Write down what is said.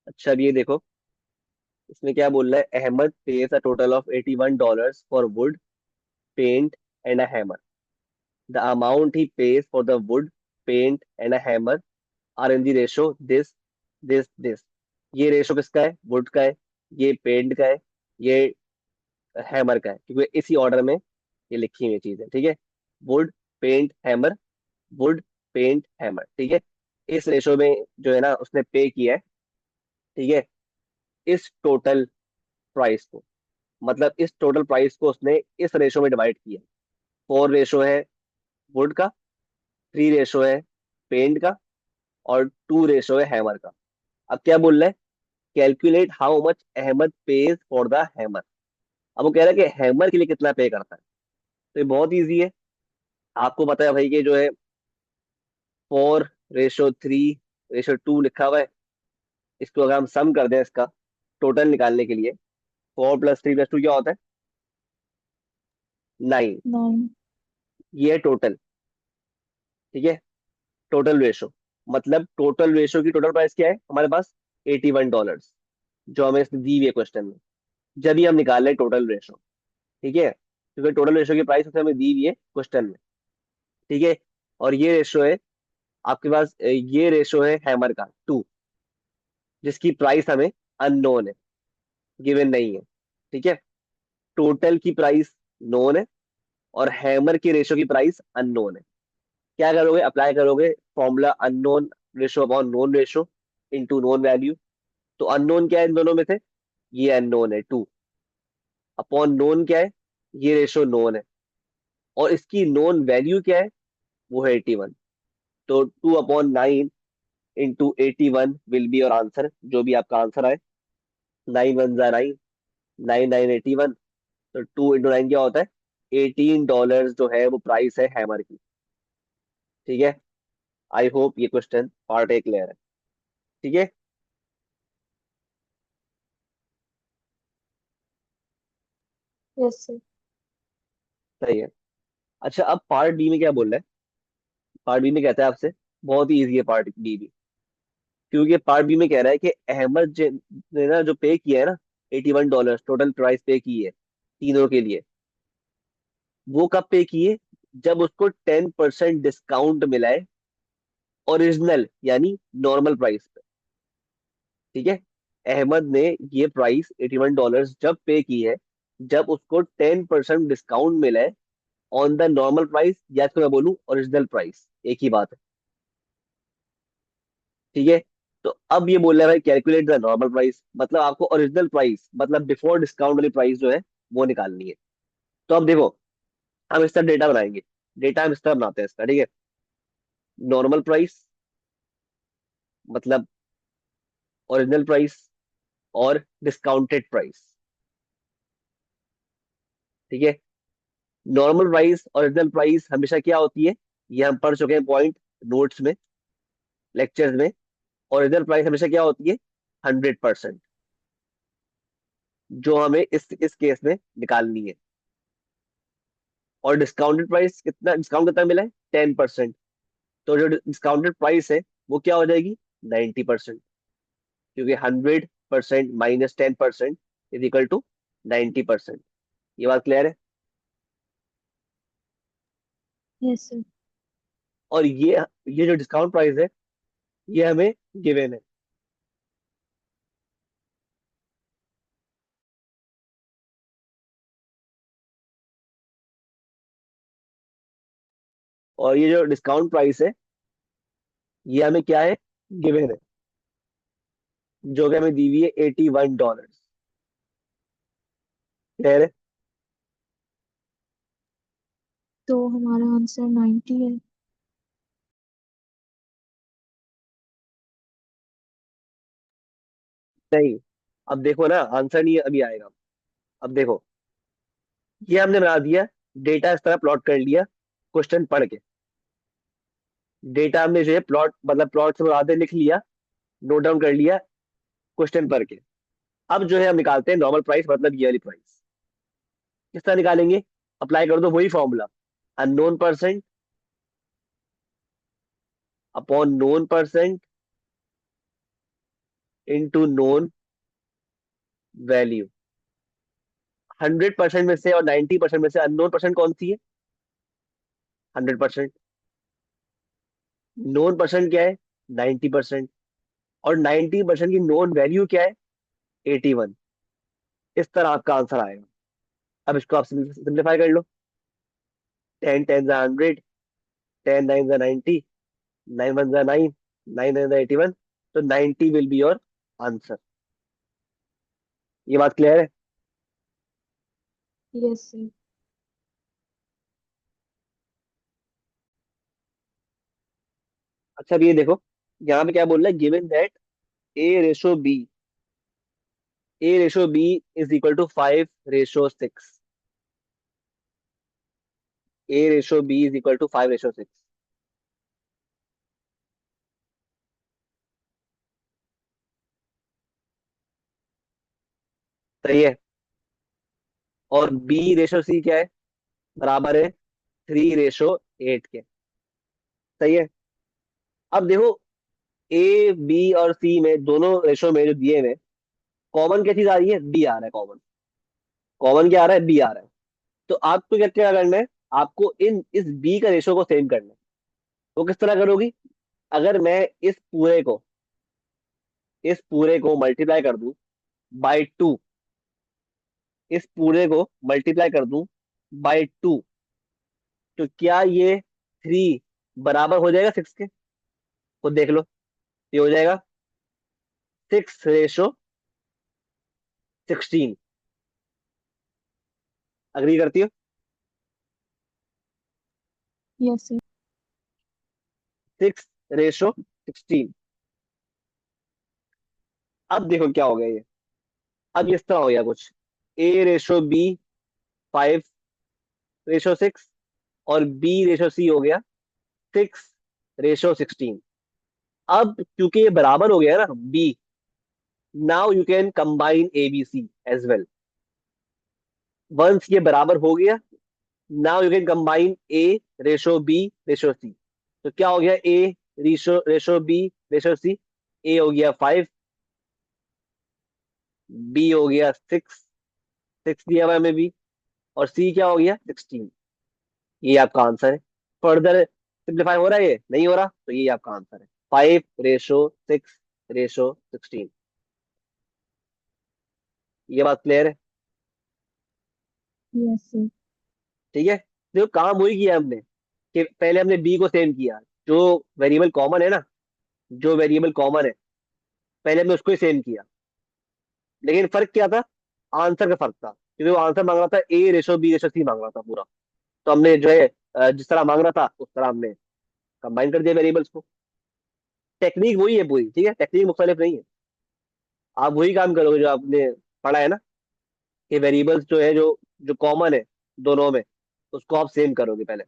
अच्छा अब ये देखो, इसमें क्या बोल रहा है, Ahmad pays a total of $81 for wood paint and a hammer. The amount he pays for the wood paint and a hammer are in the ratio this this. ये रेशो किसका है, वुड का है, ये पेंट का है, ये हैमर का है, क्योंकि इसी ऑर्डर में ये लिखी हुई चीज है, ठीक है। Wood paint hammer, wood paint hammer, ठीक है। इस रेशो में जो है ना उसने पे किया है, ठीक है, इस टोटल प्राइस को, मतलब इस टोटल प्राइस को उसने इस रेशो में डिवाइड किया। 4 रेशो है वुड का, 3 रेशो है पेंट का, और 2 रेशो है हैमर का। अब क्या बोल रहा है, calculate how much Ahmad pays for the hammer. अब वो कह रहा है कि हैमर के लिए कितना पे करता है। तो ये बहुत ईजी है, आपको पता है भाई कि जो है 4:3:2 लिखा हुआ है। इसको अगर हम सम कर दें, इसका टोटल निकालने के लिए, 4+3+2 क्या होता है, 9। 9। ये है टोटल, ठीक है, टोटल रेशो। मतलब टोटल रेशो की टोटल प्राइस क्या है हमारे पास, $81, जो हमें इसने दी हुई है क्वेश्चन में। जब भी हम निकाल रहे हैं टोटल रेशो, ठीक है, क्योंकि टोटल रेशो की प्राइस उसने हमें दी हुई है क्वेश्चन में, ठीक है। और ये रेशो है आपके पास, ये रेशो है हैमर का 2, जिसकी प्राइस हमें अननोन है, गिवन नहीं है, ठीक है। टोटल की प्राइस नोन है, और हैमर की रेशो की प्राइस अननोन है। क्या करोगे, अप्लाई करोगे formula, unknown ratio upon known ratio into known value. तो अननोन क्या है इन दोनों में से, ये अननोन है 2, अपॉन नोन क्या है, ये रेशो नोन है, और इसकी नोन वैल्यू क्या है, वो है 81। तो 2/9 into 81 will be your answer, जो भी आपका आंसर आए। 9 1 9, 9 9 81। तो 2 इंटू 9 क्या होता है, $18 जो है वो प्राइस है हैमर की, ठीक है। आई होप ये क्वेश्चन पार्ट ए क्लियर है, ठीक है। Yes sir. सही है। अच्छा अब पार्ट बी में क्या बोल रहा है, पार्ट बी में कहता है आपसे, बहुत ही इजी है पार्ट बी भी, क्योंकि पार्ट बी में कह रहा है कि अहमद ने ना जो पे किया है ना, $81 टोटल प्राइस पे की है तीनों के लिए, वो कब पे किए, जब उसको 10% डिस्काउंट मिला है ओरिजिनल यानी नॉर्मल प्राइस पे, ठीक है। अहमद ने ये प्राइस $81 जब पे की है, जब उसको 10% डिस्काउंट मिला है ऑन द नॉर्मल प्राइस, या इसको मैं बोलूं ओरिजिनल प्राइस, एक ही बात है, ठीक है। तो अब ये बोल रहा है भाई कैलकुलेट द नॉर्मल प्राइस, मतलब आपको ओरिजिनल प्राइस, मतलब बिफोर डिस्काउंट वाली प्राइस जो है वो निकालनी है। तो अब देखो, हम इस तरह डेटा बनाएंगे, डेटा हम इस तरह बनाते हैं इसका, ठीक है। नॉर्मल प्राइस मतलब ओरिजिनल प्राइस और डिस्काउंटेड प्राइस, ठीक है। नॉर्मल प्राइस और ओरिजिनल प्राइस हमेशा क्या होती है, ये हम पढ़ चुके हैं पॉइंट नोट्स में, लेक्चर्स में। ओरिजिनल प्राइस हमेशा क्या होती है, 100%, जो हमें इस केस में निकालनी है। और डिस्काउंटेड प्राइस कितना, डिस्काउंट कितना मिला है, 10%। तो जो डिस्काउंटेड प्राइस है वो क्या हो जाएगी, 90%, क्योंकि 100% माइनस 10% इज इक्वल टू 90%। ये बात क्लियर है। Yes sir. और ये जो डिस्काउंट प्राइस है, ये हमें गिवन है। और ये जो डिस्काउंट प्राइस है, ये हमें क्या है, गिवन है, जो कि हमें दी हुई है $81। क्लियर है। तो हमारा आंसर 90 है। नहीं, अब देखो ना, आंसर नहीं अभी आएगा। अब देखो, ये हमने बना दिया, डेटा इस तरह प्लॉट कर लिया क्वेश्चन पढ़ के। डेटा हमने जो है प्लॉट, मतलब प्लॉट से आधे लिख लिया, नोट डाउन कर लिया क्वेश्चन पढ़ के। अब जो है हम निकालते हैं नॉर्मल प्राइस, मतलब ये वाली प्राइस। किस तरह निकालेंगे, अप्लाई कर दो वही formula, unknown percent upon known percent into known value. 100% में से और 90% में से अननोन परसेंट कौन सी है? 100%। नोन परसेंट क्या है? 90%। और 90% की नोन वैल्यू क्या है? 81। इस तरह आपका आंसर आएगा। अब इसको आप सिंप्लीफाई कर लो। 10 10 100, 10 9 90, 9 1 9, 9 9 81। तो 90 विल बी योर आंसर। ये बात क्लियर है? Yes sir. अच्छा अब ये देखो, यहाँ पे क्या बोल रहा है, given that a/b, a/b is equal to 5/6। a/b is equal to 5/6। सही है। और b/c क्या है? बराबर है 3/8 के। सही है। अब देखो, ए बी और सी में दोनों रेशो में जो दिए हुए, कॉमन क्या चीज आ रही है? बी आ रहा है कॉमन। कॉमन क्या आ रहा है? बी आ रहा है। तो आपको क्या क्या करना है? आपको इन इस बी का रेशो को सेम करना है। वो किस तरह करोगी? अगर मैं इस पूरे को मल्टीप्लाई कर दूं बाई 2, इस पूरे को मल्टीप्लाई कर दूं बाई 2, तो क्या ये 3 बराबर हो जाएगा 6 के? खुद देख लो। ये हो जाएगा 6/16। अग्री करती हो? Yes sir. 6/16। अब देखो क्या हो गया ये। अब इस तरह हो गया कुछ, a/b 5/6, और b/c हो गया 6/16। अब क्योंकि ये बराबर हो गया है ना b, now you can combine A B C as well. Once ये बराबर हो गया, now you can combine a/b/c। तो क्या हो गया? a/b/c, a हो गया 5, b हो गया 6, 6 दिया हुआ है हमें b, और c क्या हो गया? 16। ये आपका आंसर है। फर्दर सिंप्लीफाई हो रहा है? ये नहीं हो रहा, तो ये आपका आंसर है 5/6/16। ये बात क्लियर है? Yes sir. ठीक है। देखो काम वही किया हमने, कि पहले हमने बी को सेम किया। जो वेरिएबल कॉमन है ना, जो वेरिएबल कॉमन है, पहले हमने उसको ही सेम किया। लेकिन फर्क क्या था? आंसर का फर्क था, क्योंकि वो आंसर मांग रहा था a/b/c मांग रहा था पूरा। तो हमने जो है जिस तरह मांग रहा था उस तरह हमने कंबाइन कर दिया वेरिएबल्स को। टेक्निक वही है पूरी, ठीक है, टेक्निक मुख्तलिफ नहीं है। आप वही काम करोगे जो आपने पढ़ा है ना, कि वेरिएबल्स जो है जो जो कॉमन है दोनों में, उसको आप सेम करोगे पहले।